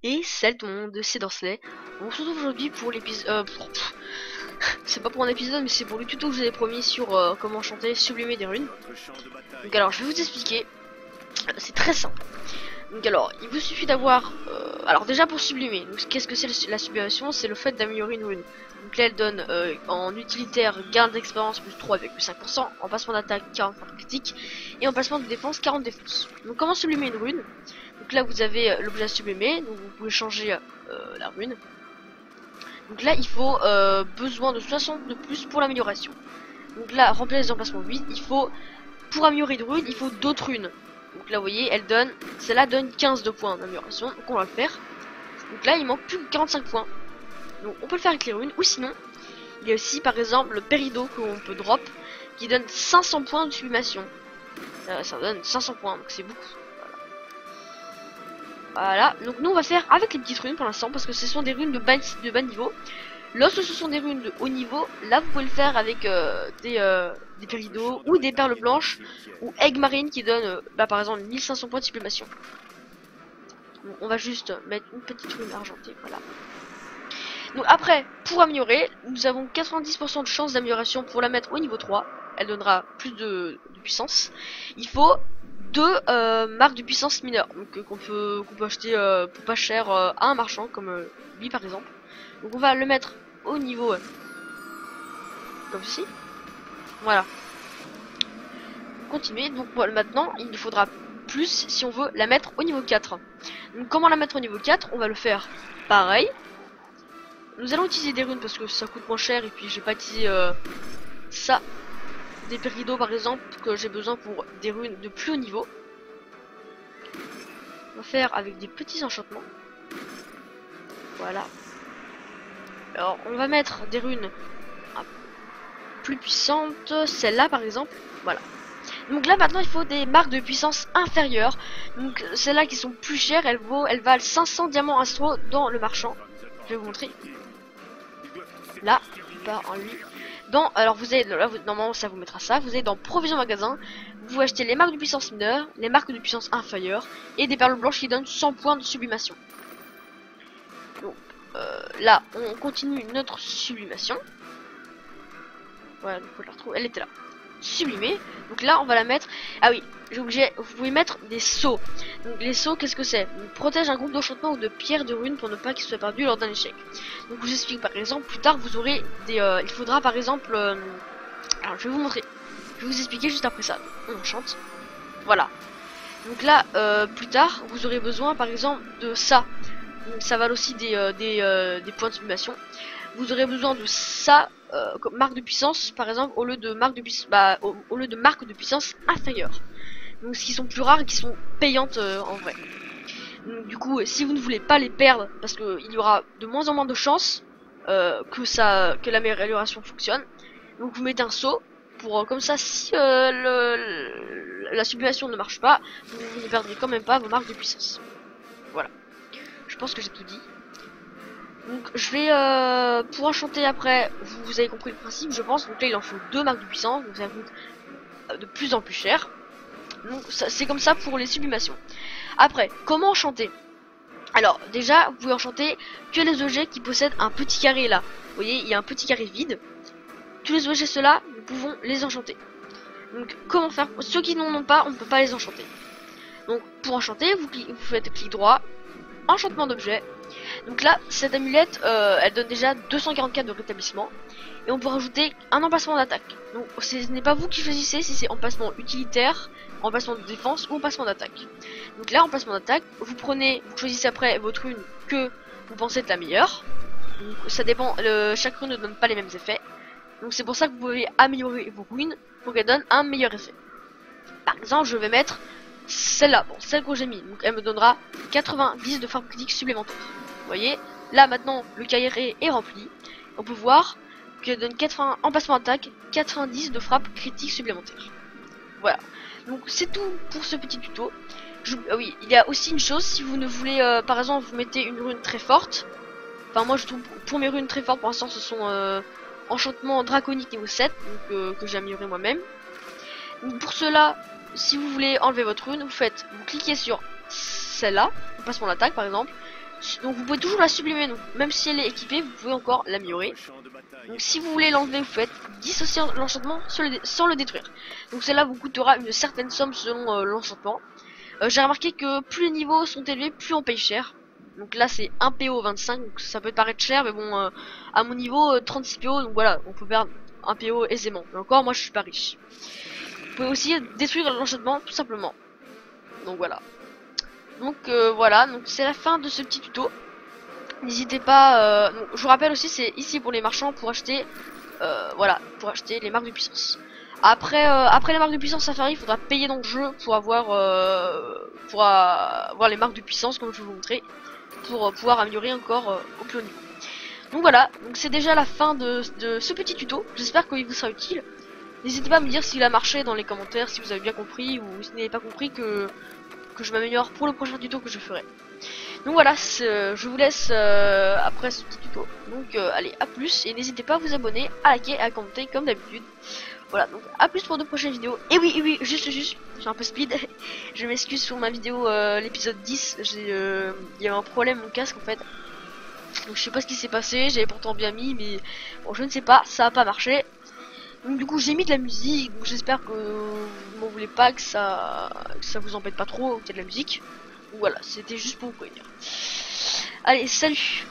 Et salut tout le monde, c'est Dorsley. On se retrouve aujourd'hui pour l'épisode... c'est pas pour un épisode, mais c'est pour le tuto que je vous avais promis sur comment chanter sublimer des runes. Donc alors, je vais vous expliquer. C'est très simple. Donc alors, il vous suffit d'avoir... alors déjà pour sublimer, qu'est-ce que c'est la sublimation? C'est le fait d'améliorer une rune. Donc là, elle donne en utilitaire gain d'expérience plus 3,5%, en passement d'attaque 40 critique, et en passement de défense 40 défense. Donc comment sublimer une rune? Donc là vous avez l'objet à sublimer, donc vous pouvez changer la rune. Donc là il faut besoin de 60 de plus pour l'amélioration. Donc là remplir les emplacements 8, il faut, pour améliorer une rune, il faut d'autres runes. Donc là vous voyez, elle donne, celle-là donne 15 de points d'amélioration, donc on va le faire. Donc là il manque plus que 45 points. Donc on peut le faire avec les runes, ou sinon, il y a aussi par exemple le Pérido qu'on peut drop, qui donne 500 points de sublimation. Ça donne 500 points, donc c'est beaucoup. Voilà, donc nous on va faire avec les petites runes pour l'instant parce que ce sont des runes de bas niveau. Lorsque ce sont des runes de haut niveau, là vous pouvez le faire avec des péridos ou des perles blanches ou egg marine qui donne par exemple 1500 points de sublimation. Donc, on va juste mettre une petite rune argentée, voilà. Donc après, pour améliorer, nous avons 90% de chance d'amélioration pour la mettre au niveau 3. Elle donnera plus de puissance. Il faut deux marques de puissance mineure, donc qu'on peut acheter pour pas cher à un marchand comme lui par exemple. Donc on va le mettre au niveau comme ceci. Voilà. Continuer. Donc voilà, maintenant il nous faudra plus si on veut la mettre au niveau 4. Donc comment la mettre au niveau 4? On va le faire pareil. Nous allons utiliser des runes parce que ça coûte moins cher et puis j'ai pas utilisé ça. Des péridos par exemple que j'ai besoin pour des runes de plus haut niveau. On va faire avec des petits enchantements. Voilà. Alors on va mettre des runes plus puissantes. Celle-là par exemple. Voilà. Donc là maintenant il faut des marques de puissance inférieures. Donc celles-là qui sont plus chères, elles valent 500 diamants astro dans le marchand. Je vais vous montrer. Là, pas en lui. Alors vous avez là, normalement ça vous mettra ça. Vous avez dans provision magasin, vous achetez les marques de puissance mineure, les marques de puissance inférieure et des perles blanches qui donnent 100 points de sublimation. Donc là on continue notre sublimation. Voilà, donc faut la retrouver. Elle était là. Sublimée. Donc là on va la mettre. Ah oui, j'ai oublié. Vous pouvez mettre des sceaux. Donc les sceaux, qu'est-ce que c'est? Protège un groupe d'enchantements ou de pierres de runes pour ne pas qu'il soit perdu lors d'un échec. Donc je vous explique par exemple. Plus tard vous aurez des. Il faudra par exemple. Alors je vais vous montrer. Je vais vous expliquer juste après ça. On enchante. Voilà. Donc là plus tard vous aurez besoin par exemple de ça. Donc, ça valent aussi des points de sublimation. Vous aurez besoin de ça. Comme marque de puissance par exemple au lieu de marque de puissance au lieu de marque de puissance inférieure. Donc ce qui sont plus rares et qui sont payantes en vrai. Donc, du coup si vous ne voulez pas les perdre parce que il y aura de moins en moins de chances que l'amélioration fonctionne. Donc vous mettez un saut pour comme ça si la sublimation ne marche pas, vous ne perdrez quand même pas vos marques de puissance. Voilà. Je pense que j'ai tout dit. Donc je vais pour enchanter après, vous avez compris le principe je pense. Donc là il en faut deux marques de puissance, donc ça coûte de plus en plus cher. Donc c'est comme ça pour les sublimations. Après, comment enchanter? Alors déjà vous pouvez enchanter que les objets qui possèdent un petit carré là. Vous voyez il y a un petit carré vide. Tous les objets ceux-là nous pouvons les enchanter. Donc comment faire? Ceux qui n'en ont pas, on ne peut pas les enchanter. Donc pour enchanter vous faites clic droit, enchantement d'objet. Donc là, cette amulette, elle donne déjà 244 de rétablissement. Et on peut rajouter un emplacement d'attaque. Donc ce n'est pas vous qui choisissez si c'est emplacement utilitaire, emplacement de défense ou emplacement d'attaque. Donc là, emplacement d'attaque, vous choisissez après votre rune que vous pensez être la meilleure. Donc, ça dépend, chaque rune ne donne pas les mêmes effets. Donc c'est pour ça que vous pouvez améliorer vos runes pour qu'elles donnent un meilleur effet. Par exemple, je vais mettre celle-là, bon, celle que j'ai mis. Donc elle me donnera 90 de frappe critique supplémentaire. Vous voyez, là maintenant le carré est rempli. On peut voir qu'elle donne 80 emplacement d'attaque, 90 de frappe critique supplémentaire. Voilà. Donc c'est tout pour ce petit tuto. Ah oui, il y a aussi une chose, si vous ne voulez, par exemple, vous mettez une rune très forte. Enfin moi je trouve pour mes runes très fortes pour l'instant ce sont enchantement draconique niveau 7, donc que j'ai amélioré moi-même. Pour cela, si vous voulez enlever votre rune, vous cliquez sur celle-là, emplacement d'attaque par exemple. Donc vous pouvez toujours la sublimer, donc même si elle est équipée, vous pouvez encore l'améliorer. Donc si vous voulez l'enlever, vous faites dissocier l'enchantement sans le détruire. Donc celle-là vous coûtera une certaine somme selon l'enchantement. J'ai remarqué que plus les niveaux sont élevés, plus on paye cher. Donc là c'est 1 PO 25, donc ça peut paraître cher, mais bon, à mon niveau 36 PO, donc voilà, on peut perdre 1 PO aisément. Mais encore, moi je suis pas riche. Vous pouvez aussi détruire l'enchantement tout simplement. Donc voilà. Donc voilà, donc c'est la fin de ce petit tuto. N'hésitez pas, donc, je vous rappelle aussi, c'est ici pour les marchands pour acheter, voilà, pour acheter les marques de puissance. Après les marques de puissance Safari, il faudra payer dans le jeu pour avoir les marques de puissance comme je vais vous montrer, pour pouvoir améliorer encore au plus haut niveau. Donc voilà, donc c'est déjà la fin de ce petit tuto. J'espère qu'il vous sera utile. N'hésitez pas à me dire s'il a marché dans les commentaires, si vous avez bien compris ou si vous n'avez pas compris que je m'améliore pour le prochain tuto que je ferai. Donc voilà, je vous laisse après ce petit tuto. Donc allez, à plus et n'hésitez pas à vous abonner, à liker, à commenter comme d'habitude. Voilà, donc à plus pour de prochaines vidéos. Et oui, juste, je suis un peu speed. Je m'excuse pour ma vidéo, l'épisode 10. Il y a un problème mon casque en fait. Donc je sais pas ce qui s'est passé, j'avais pourtant bien mis, mais bon, je ne sais pas, ça a pas marché. Donc du coup j'ai mis de la musique, donc j'espère que vous m'en voulez pas, que ça vous embête pas trop qu'il y ait de la musique. Donc voilà, c'était juste pour vous prévenir. Allez, salut!